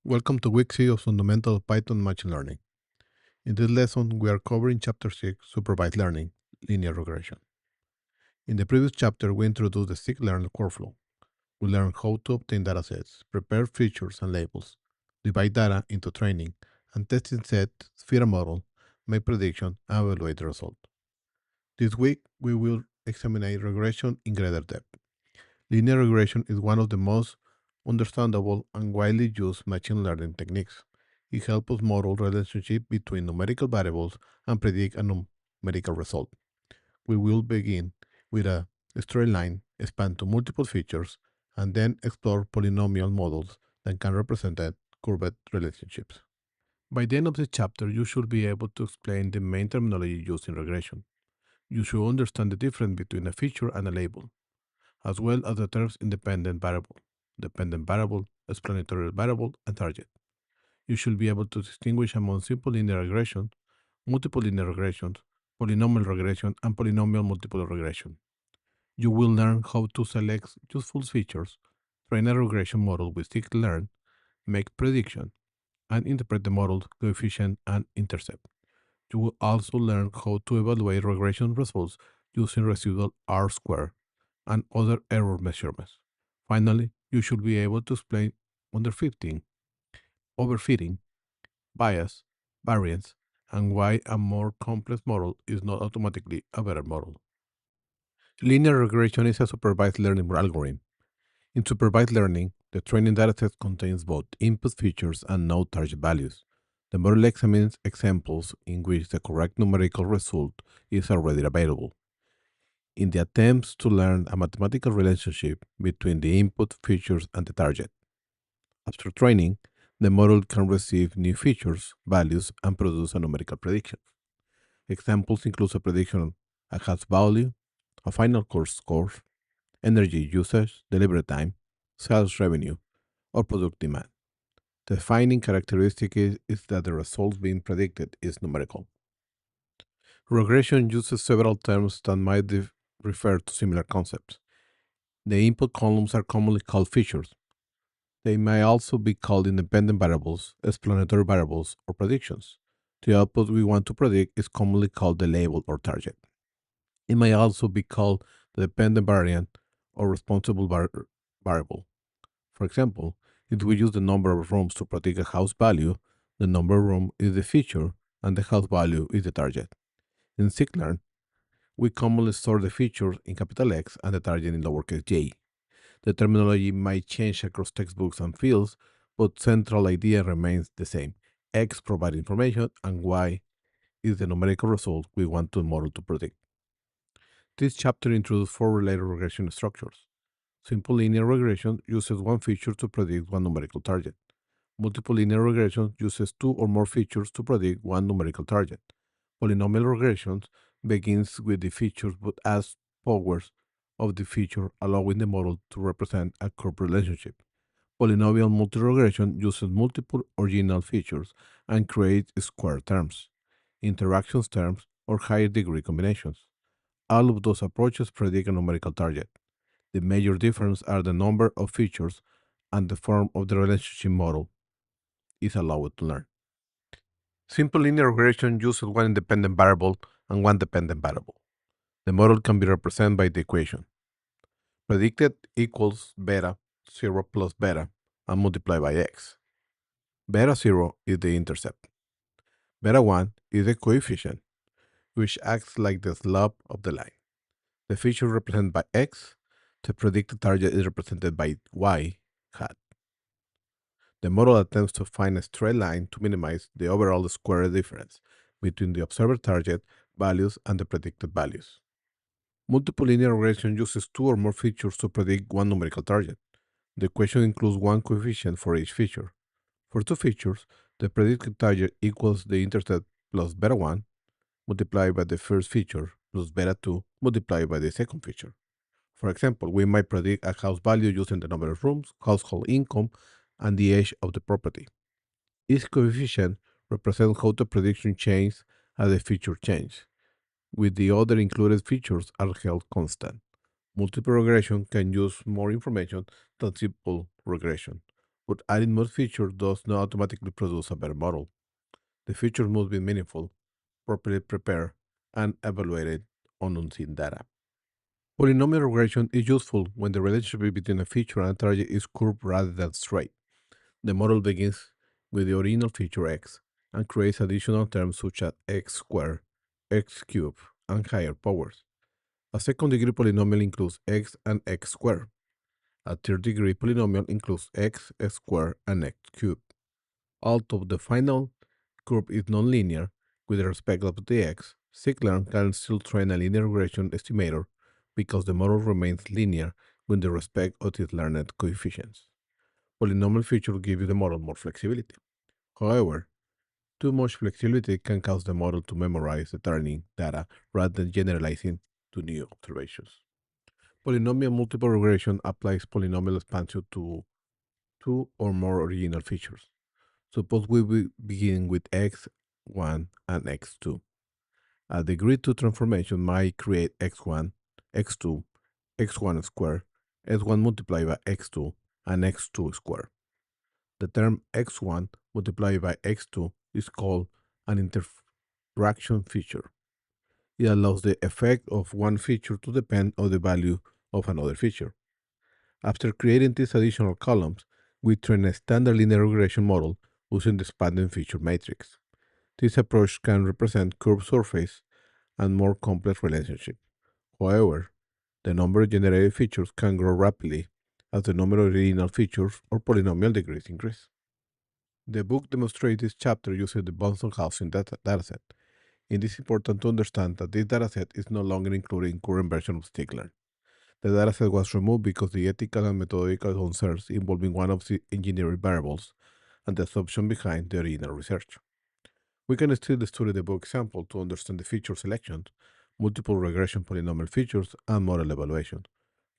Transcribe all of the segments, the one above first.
Welcome to week 6 of Fundamental Python Machine Learning. In this lesson, we are covering Chapter 6, Supervised Learning, Linear Regression. In the previous chapter, we introduced the Scikit-learn workflow. We learned how to obtain datasets, prepare features and labels, divide data into training and testing sets, fit a model, make prediction, and evaluate the result. This week, we will examine regression in greater depth. Linear regression is one of the most understandable and widely used machine learning techniques. It helps us model relationship between numerical variables and predict a numerical result. We will begin with a straight line, expand to multiple features, and then explore polynomial models that can represent curved relationships. By the end of the chapter, you should be able to explain the main terminology used in regression. You should understand the difference between a feature and a label, as well as the terms independent variable, dependent variable, explanatory variable, and target. You should be able to distinguish among simple linear regression, multiple linear regressions, polynomial regression, and polynomial multiple regression. You will learn how to select useful features, train a regression model with Scikit-learn, make prediction, and interpret the model's coefficient and intercept. You will also learn how to evaluate regression results using residual R-squared and other error measurements. Finally, you should be able to explain underfitting, overfitting, bias, variance, and why a more complex model is not automatically a better model. Linear regression is a supervised learning algorithm. In supervised learning, the training dataset contains both input features and no target values. The model examines examples in which the correct numerical result is already available. In the attempts to learn a mathematical relationship between the input features and the target. After training, the model can receive new features, values, and produce a numerical prediction. Examples include a prediction of hash value, a final course score, energy usage, delivery time, sales revenue, or product demand. The defining characteristic is that the result being predicted is numerical. Regression uses several terms that might refer to similar concepts. The input columns are commonly called features. They may also be called independent variables, explanatory variables, or predictions. The output we want to predict is commonly called the label or target. It may also be called the dependent variant or responsible variable. For example, if we use the number of rooms to predict a house value, the number of rooms is the feature and the house value is the target. In Scikit-learn, we commonly store the features in capital X and the target in lowercase j. The terminology might change across textbooks and fields, but central idea remains the same. X provides information and Y is the numerical result we want the model to predict. This chapter introduces 4 related regression structures. Simple linear regression uses one feature to predict one numerical target. Multiple linear regression uses 2 or more features to predict one numerical target. Polynomial regression begins with the features but adds powers of the feature, allowing the model to represent a curved relationship. Polynomial multi-regression uses multiple original features and creates square terms, interactions terms, or higher degree combinations. All of those approaches predict a numerical target. The major differences are the number of features and the form of the relationship model is allowed to learn. Simple linear regression uses one independent variable and one dependent variable. The model can be represented by the equation. Predicted equals beta 0 plus beta and multiplied by x. Beta 0 is the intercept. Beta 1 is the coefficient, which acts like the slope of the line. The feature represented by x, the predicted target is represented by y hat. The model attempts to find a straight line to minimize the overall square difference between the observed target values and the predicted values. Multiple linear regression uses 2 or more features to predict one numerical target. The equation includes one coefficient for each feature. For 2 features, the predicted target equals the intercept plus beta 1 multiplied by the first feature plus beta 2 multiplied by the second feature. For example, we might predict a house value using the number of rooms, household income, and the age of the property. Each coefficient represents how the prediction changes as the feature changes, with the other included features are held constant. Multiple regression can use more information than simple regression. but adding more features does not automatically produce a better model. The features must be meaningful, properly prepared, and evaluated on unseen data. Polynomial regression is useful when the relationship between a feature and a target is curved rather than straight. The model begins with the original feature x and creates additional terms such as x squared, x cubed, and higher powers. A second-degree polynomial includes x and x squared. A third-degree polynomial includes x, x squared, and x cubed. Although the final curve is nonlinear with respect to the x, Scikit-learn can still train a linear regression estimator because the model remains linear with respect of its learned coefficients. Polynomial features give you the model more flexibility. However, too much flexibility can cause the model to memorize the training data rather than generalizing to new observations. Polynomial multiple regression applies polynomial expansion to two or more original features. Suppose we begin with x1 and x2. A degree 2 transformation might create x1, x2, x1 squared, x1 multiplied by x2, and x2 squared. The term x1 multiplied by x2 is called an interaction feature. It allows the effect of one feature to depend on the value of another feature. After creating these additional columns, we train a standard linear regression model using the expanding feature matrix. This approach can represent curved surface and more complex relationships. However, the number of generated features can grow rapidly as the number of original features or polynomial degrees increase. The book demonstrates this chapter using the Boston housing dataset. It is important to understand that this dataset is no longer included in current version of Scikit-learn. The dataset was removed because the ethical and methodological concerns involving one of the engineering variables and the assumption behind the original research. We can still study the book example to understand the feature selection, multiple regression polynomial features, and model evaluation.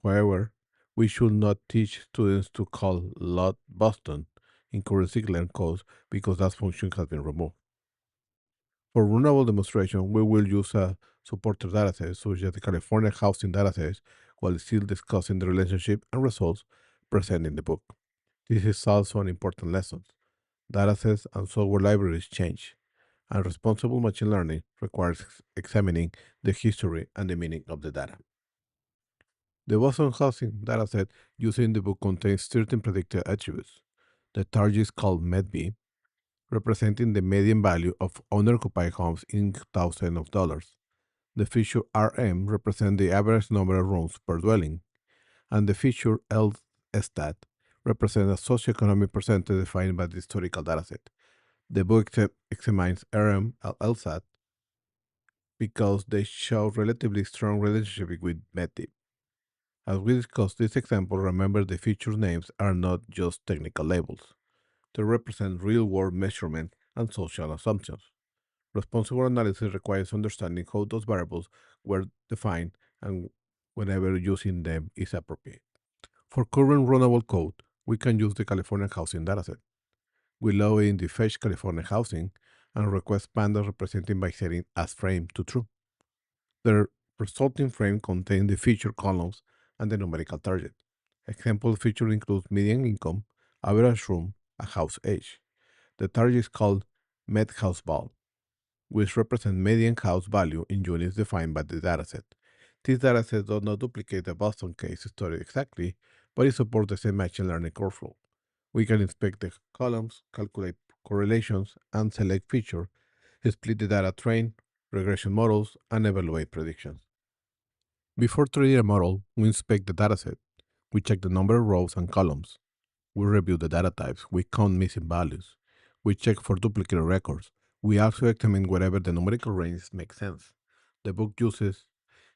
However, we should not teach students to call LOT Boston in current Scikit-learn codes because that function has been removed. For runnable demonstration, we will use a supported dataset such as the California housing dataset while still discussing the relationship and results present in the book. This is also an important lesson. Datasets and software libraries change, and responsible machine learning requires examining the history and the meaning of the data. The Boston housing dataset used in the book contains 13 predicted attributes. The target is called MEDV, representing the median value of owner-occupied homes in thousands of dollars. The feature RM represents the average number of rooms per dwelling, and the feature LSTAT represents a socioeconomic percentage defined by the historical dataset. The book examines RM and LSAT because they show relatively strong relationship with MEDV. As we discussed this example, remember the feature names are not just technical labels. They represent real-world measurement and social assumptions. Responsible analysis requires understanding how those variables were defined and whenever using them is appropriate. For current runnable code, we can use the California housing dataset. We load in the fetch California housing and request pandas represented by setting as frame to true. The resulting frame contains the feature columns and the numerical target. Example feature includes median income, average room, and house age. The target is called MedHouseVal, which represents median house value in units defined by the dataset. This dataset does not duplicate the Boston case study exactly, but it supports the same machine learning workflow. We can inspect the columns, calculate correlations, and select features, split the data, train regression models, and evaluate predictions. Before training a model, we inspect the dataset. We check the number of rows and columns. We review the data types. We count missing values. We check for duplicate records. We also examine whether the numerical range makes sense. The book uses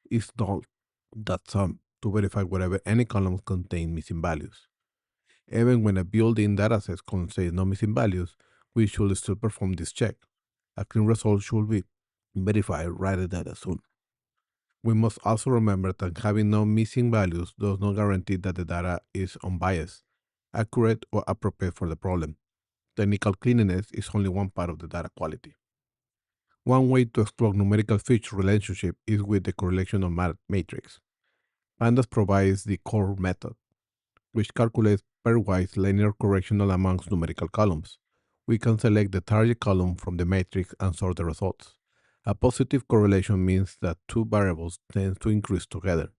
is.sum to verify whether any columns contain missing values. Even when a built-in dataset contains no missing values, we should still perform this check. A clean result should be verified rather than assumed. We must also remember that having no missing values does not guarantee that the data is unbiased, accurate, or appropriate for the problem. Technical cleanliness is only one part of the data quality. One way to explore numerical feature relationship is with the correlation of matrix. Pandas provides the core method. which calculates pairwise linear correlational amongst numerical columns. We can select the target column from the matrix and sort the results. A positive correlation means that two variables tend to increase together.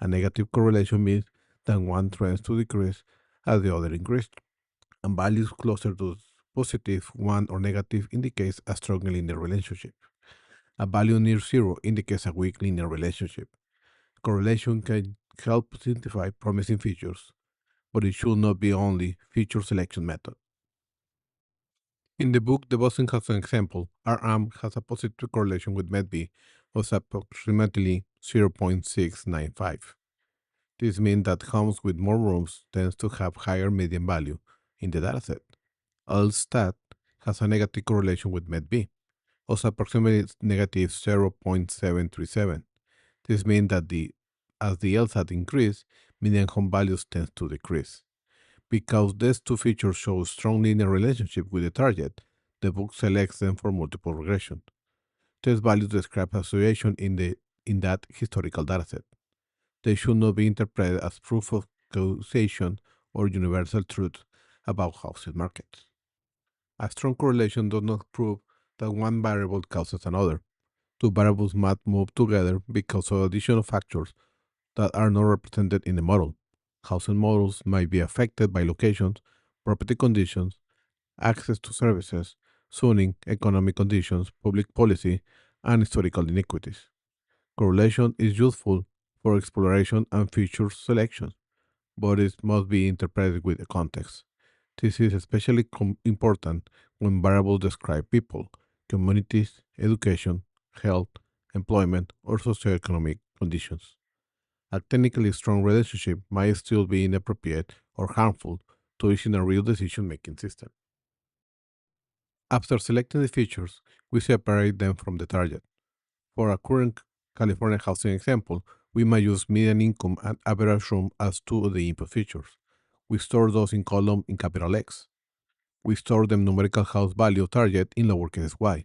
A negative correlation means that one tends to decrease as the other increases. And values closer to positive 1 or negative indicates a strong linear relationship. A value near 0 indicates a weak linear relationship. Correlation can help identify promising features, but it should not be only feature selection method. In the book, the Boston has an example. RM has a positive correlation with MEDV of approximately 0.695. This means that homes with more rooms tend to have higher median value in the dataset. LSTAT has a negative correlation with MEDV of approximately negative 0.737. This means that as the LSAT increases, median home values tend to decrease. Because these two features show strong linear relationship with the target, the book selects them for multiple regression. These values describe association in that historical dataset. They should not be interpreted as proof of causation or universal truth about housing markets. A strong correlation does not prove that one variable causes another. Two variables must move together because of additional factors that are not represented in the model. Housing models might be affected by locations, property conditions, access to services, zoning, economic conditions, public policy, and historical inequities. Correlation is useful for exploration and feature selection, but it must be interpreted with the context. This is especially important when variables describe people, communities, education, health, employment, or socioeconomic conditions. A technically strong relationship might still be inappropriate or harmful to using a real decision-making system. After selecting the features, we separate them from the target. For our current California housing example, we might use median income and average room as two of the input features. We store those in column in capital X. We store the numerical house value target in lowercase y.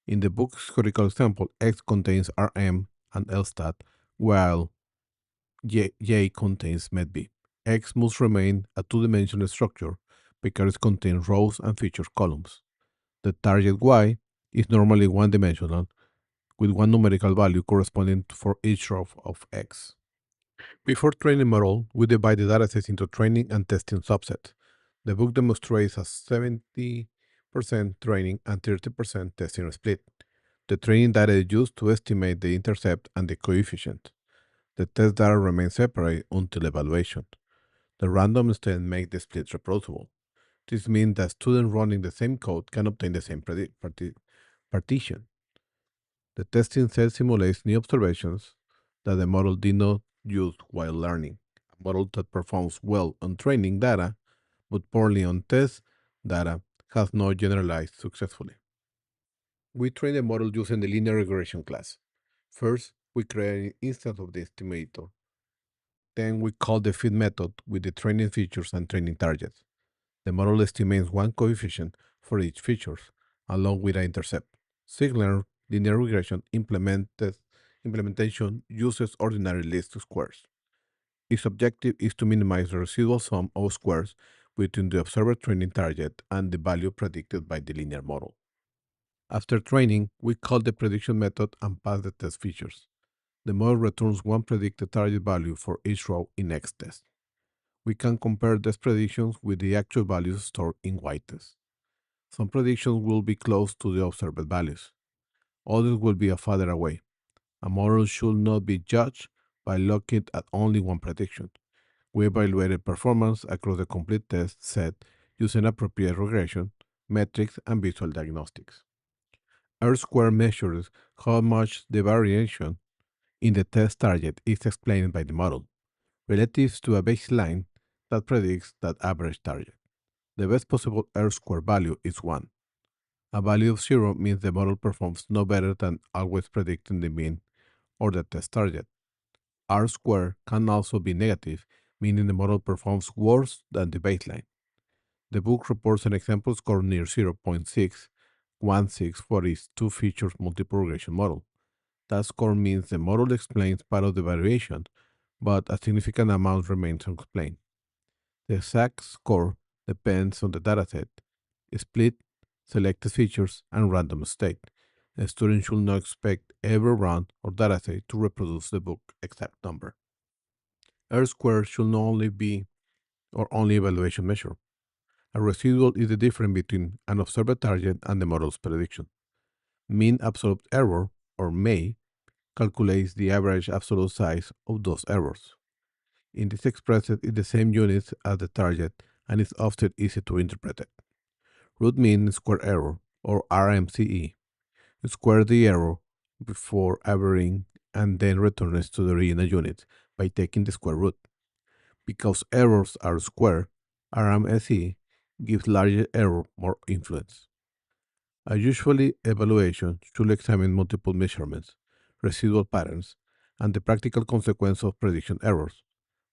In the book's historical example, X contains RM and LSTAT, while J contains MEDV. X must remain a two-dimensional structure because it contains rows and feature columns. The target Y is normally one-dimensional, with one numerical value corresponding for each row of X. Before training model, we divide the datasets into training and testing subsets. The book demonstrates a 70% training and 30% testing split. The training data is used to estimate the intercept and the coefficient. The test data remains separate until evaluation. The random instead makes the split reproducible. This means that students running the same code can obtain the same partition. The testing set simulates new observations that the model did not use while learning. A model that performs well on training data but poorly on test data has not generalized successfully. We train the model using the linear regression class. First, we create an instance of the estimator. Then we call the fit method with the training features and training targets. The model estimates one coefficient for each feature, along with an intercept. Scikit-learn linear regression implementation uses ordinary least squares. Its objective is to minimize the residual sum of squares between the observed training target and the value predicted by the linear model. After training, we call the prediction method and pass the test features. The model returns one predicted target value for each row in X-test. We can compare these predictions with the actual values stored in Y-test. Some predictions will be close to the observed values. Others will be farther away. A model should not be judged by looking at only one prediction. We evaluated performance across the complete test set using appropriate regression, metrics, and visual diagnostics. R-squared measures how much the variation in the test target is explained by the model, relative to a baseline that predicts that average target. The best possible R-squared value is 1. A value of 0 means the model performs no better than always predicting the mean or the test target. R-squared can also be negative, meaning the model performs worse than the baseline. The book reports an example score near 0.616 for its two-feature multiple regression model. That score means the model explains part of the variation, but a significant amount remains unexplained. The exact score depends on the dataset, split, selected features, and random state. A student should not expect every round or dataset to reproduce the book exact number. R-squared should not only be or only evaluation measure. A residual is the difference between an observed target and the model's prediction. Mean absolute error, or MEI, calculates the average absolute size of those errors. It is expressed in the same units as the target and is often easy to interpret. Root mean square error, or RMSE, square the error before averaging and then returns to the original unit by taking the square root. Because errors are square, RMSE gives larger error more influence. A usually evaluation should examine multiple measurements, residual patterns, and the practical consequence of prediction errors.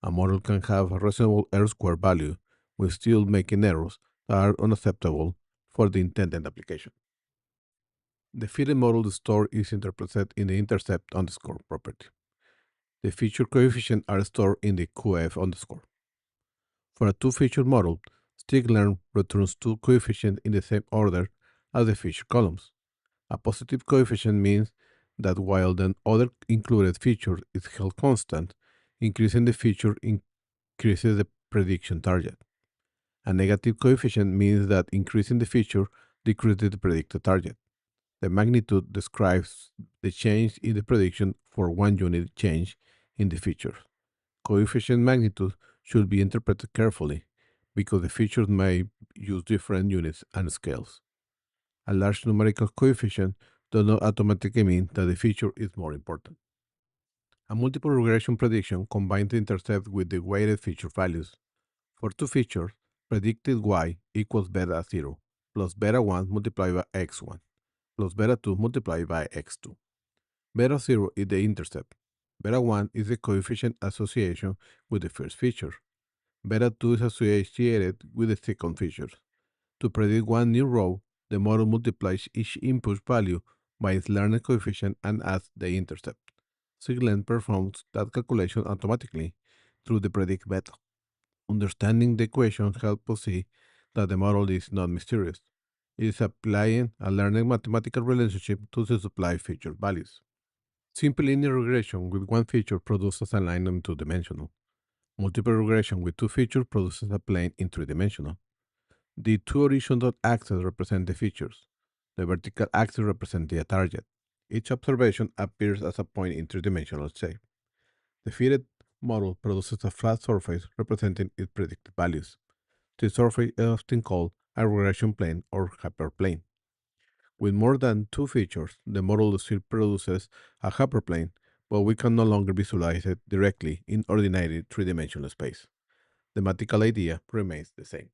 A model can have a reasonable R-square value while still making errors that are unacceptable for the intended application. The fitted model store is interpreted in the intercept underscore property. The feature coefficients are stored in the QF underscore. For a two-feature model, Scikit-learn returns two coefficients in the same order as the feature columns. A positive coefficient means that while the other included feature is held constant, increasing the feature increases the prediction target. A negative coefficient means that increasing the feature decreases the predicted target. The magnitude describes the change in the prediction for one unit change in the feature. Coefficient magnitude should be interpreted carefully because the features may use different units and scales. A large numerical coefficient does not automatically mean that the feature is more important. A multiple regression prediction combines the intercept with the weighted feature values. For two features, predicted y equals beta 0 plus beta 1 multiplied by x1 plus beta 2 multiplied by x2. Beta 0 is the intercept. Beta 1 is the coefficient association with the first feature. Beta 2 is associated with the second feature. To predict one new row, the model multiplies each input value by its learner coefficient and adds the intercept. Scikit-learn performs that calculation automatically through the predict method. Understanding the equation helps us see that the model is not mysterious. It is applying a linear mathematical relationship to the supply feature values. Simple linear regression with one feature produces a line in two-dimensional. Multiple regression with two features produces a plane in three-dimensional. The two horizontal axes represent the features. The vertical axis represents the target. Each observation appears as a point in three-dimensional shape. The fitted model produces a flat surface representing its predicted values. This surface is often called a regression plane or hyperplane. With more than two features, the model still produces a hyperplane, but we can no longer visualize it directly in ordinary three-dimensional space. The mathematical idea remains the same.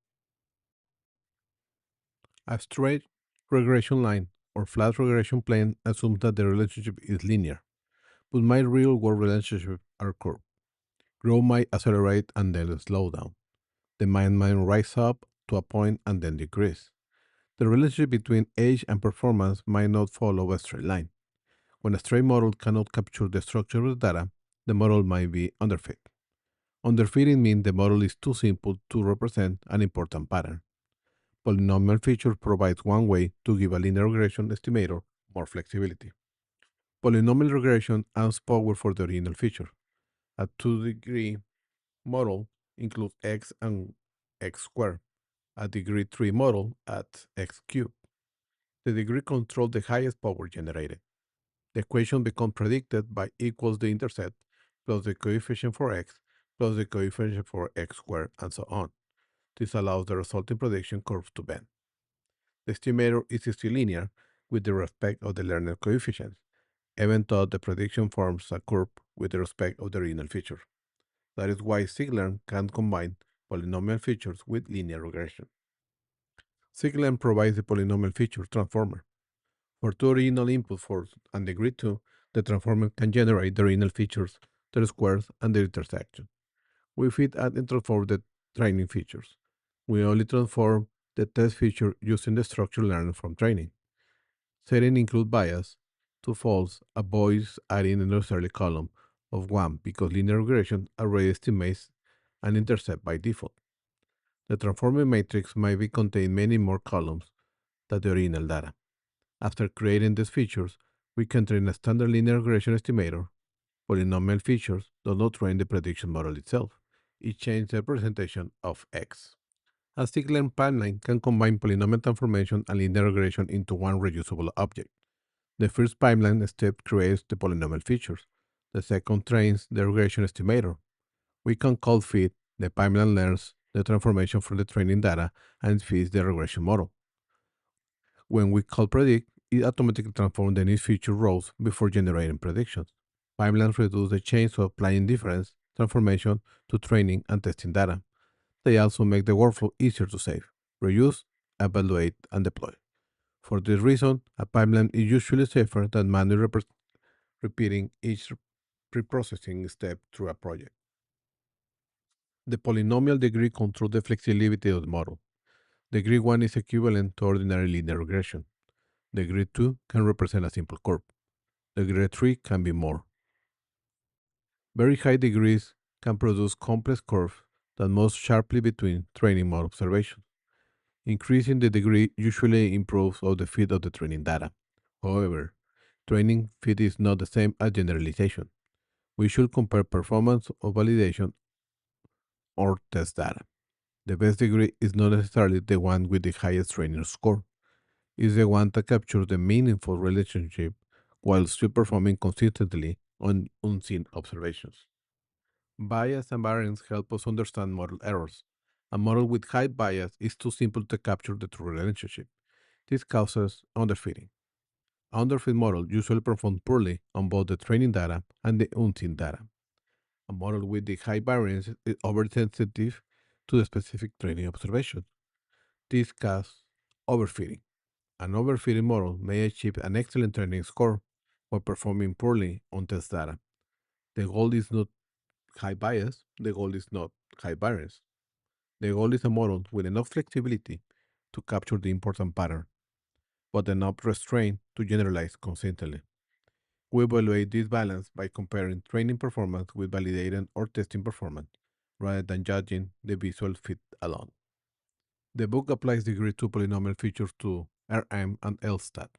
A straight regression line or flat regression plane assumes that the relationship is linear, but my real-world relationships are curved. Growth might accelerate and then slow down. Demand might rise up to a point and then decrease. The relationship between age and performance might not follow a straight line. When a straight model cannot capture the structure of the data, the model might be underfit. Underfitting means the model is too simple to represent an important pattern. Polynomial feature provides one way to give a linear regression estimator more flexibility. Polynomial regression adds power for the original feature. A 2-degree model includes x and x squared. A degree 3 model adds x cubed. The degree controls the highest power generated. The equation becomes predicted by equals the intercept plus the coefficient for x plus the coefficient for x squared and so on. This allows the resulting prediction curve to bend. The estimator is still linear with the respect of the learner coefficients, even though the prediction forms a curve with the respect of the original feature. That is why Scikit-learn can combine polynomial features with linear regression. Scikit-learn provides the polynomial feature transformer. For two original inputs for and degree 2, the transformer can generate the original features, their squares, and their intersection. We fit and transform the training features. We only transform the test feature using the structure learned from training. Setting include bias to false avoids adding a necessary column of 1 because linear regression already estimates an intercept by default. The transforming matrix might be contain many more columns than the original data. After creating these features, we can train a standard linear regression estimator. Polynomial features do not train the prediction model itself. It changes the representation of X. A Scikit-learn pipeline can combine polynomial transformation and linear regression into one reusable object. The first pipeline step creates the polynomial features. The second trains the regression estimator. We can call fit. The pipeline learns the transformation from the training data and feeds the regression model. When we call predict, it automatically transforms the new feature rows before generating predictions. Pipelines reduce the chains of applying difference transformation to training and testing data. They also make the workflow easier to save, reuse, evaluate, and deploy. For this reason, a pipeline is usually safer than manually repeating each preprocessing step through a project. The polynomial degree controls the flexibility of the model. Degree 1 is equivalent to ordinary linear regression. Degree 2 can represent a simple curve. Degree 3 can be more. Very high degrees can produce complex curves that move sharply between training mode observations. Increasing the degree usually improves the fit of the training data. However, training fit is not the same as generalization. We should compare performance of validation or test data. The best degree is not necessarily the one with the highest training score. It's the one that captures the meaningful relationship while still performing consistently on unseen observations. Bias and variance help us understand model errors. A model with high bias is too simple to capture the true relationship. This causes underfitting. Underfit model usually perform poorly on both the training data and the unseen data. A model with the high variance is oversensitive to the specific training observation. This causes overfitting. An overfitting model may achieve an excellent training score while performing poorly on test data. The goal is not high bias, the goal is not high variance. The goal is a model with enough flexibility to capture the important pattern, but enough restraint to generalize consistently. We evaluate this balance by comparing training performance with validating or testing performance, rather than judging the visual fit alone. The book applies degree 2 polynomial features to RM and LSTAT.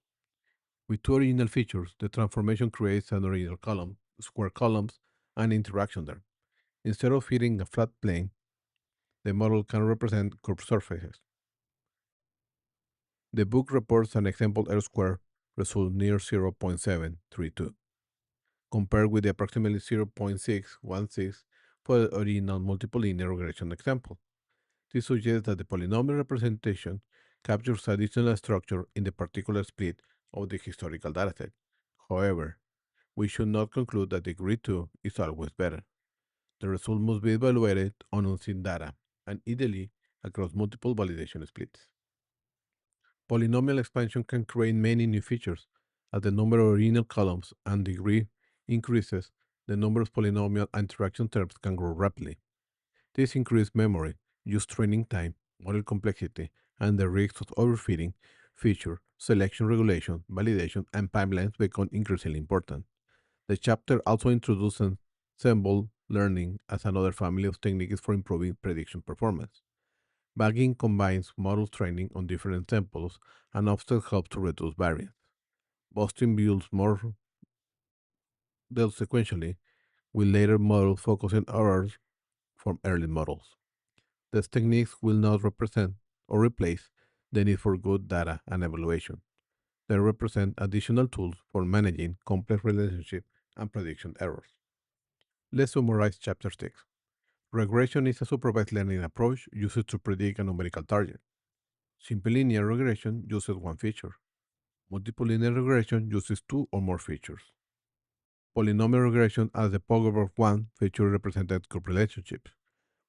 With two original features, the transformation creates an original column, square columns, and interaction there. Instead of fitting a flat plane, the model can represent curved surfaces. The book reports an example R-square result near 0.732, compared with the approximately 0.616 for the original multiple linear regression example. This suggests that the polynomial representation captures additional structure in the particular split of the historical dataset. However, we should not conclude that degree 2 is always better. The result must be evaluated on unseen data, and ideally across multiple validation splits. Polynomial expansion can create many new features. As the number of original columns and degree increases, the number of polynomial interaction terms can grow rapidly. This increased memory, use training time, model complexity, and the risks of overfitting feature, selection regulation, validation, and pipelines become increasingly important. The chapter also introduces ensemble learning as another family of techniques for improving prediction performance. Bagging combines model training on different samples and often helps to reduce variance. Boosting builds more dealt sequentially, with later models focusing errors from early models. These techniques will not represent or replace the need for good data and evaluation. They represent additional tools for managing complex relationships and prediction errors. Let's summarize Chapter 6. Regression is a supervised learning approach used to predict a numerical target. Simple linear regression uses one feature. Multiple linear regression uses two or more features. Polynomial regression has the power of one feature represented curve relationships.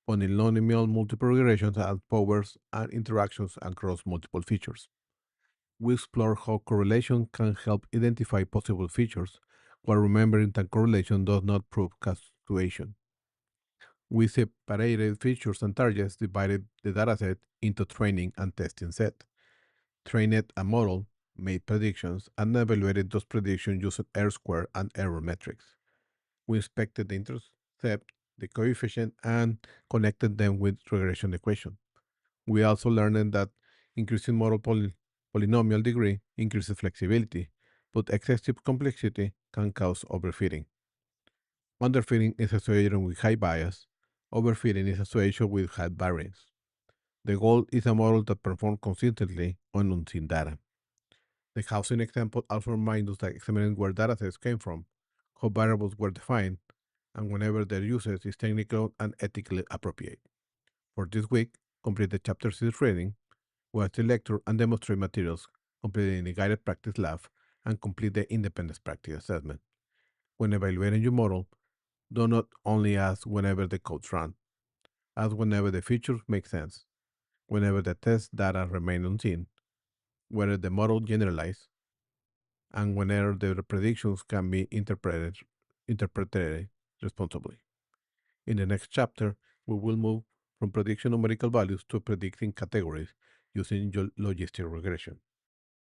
Polynomial multiple regressions add powers and interactions across multiple features. We explore how correlation can help identify possible features, while remembering that correlation does not prove causation. We separated features and targets, divided the dataset into training and testing set, trained a model, made predictions, and evaluated those predictions using R-square and error metrics. We inspected the intercept, the coefficient, and connected them with regression equation. We also learned that increasing model polynomial degree increases flexibility, but excessive complexity can cause overfitting. Underfitting is associated with high bias. Overfitting is associated with high variance. The goal is a model that performs consistently on unseen data. The housing example also reminds us that examining where datasets came from, how variables were defined, and whenever their usage is technical and ethically appropriate. For this week, complete the Chapter 6 reading, watch the lecture and demonstrate materials completed in the guided practice lab, and complete the independence practice assessment. When evaluating your model, do not only ask whenever the codes run, ask whenever the features make sense, whenever the test data remain unseen, whether the model generalizes, and whenever the predictions can be interpreted responsibly. In the next chapter, we will move from prediction numerical values to predicting categories using logistic regression.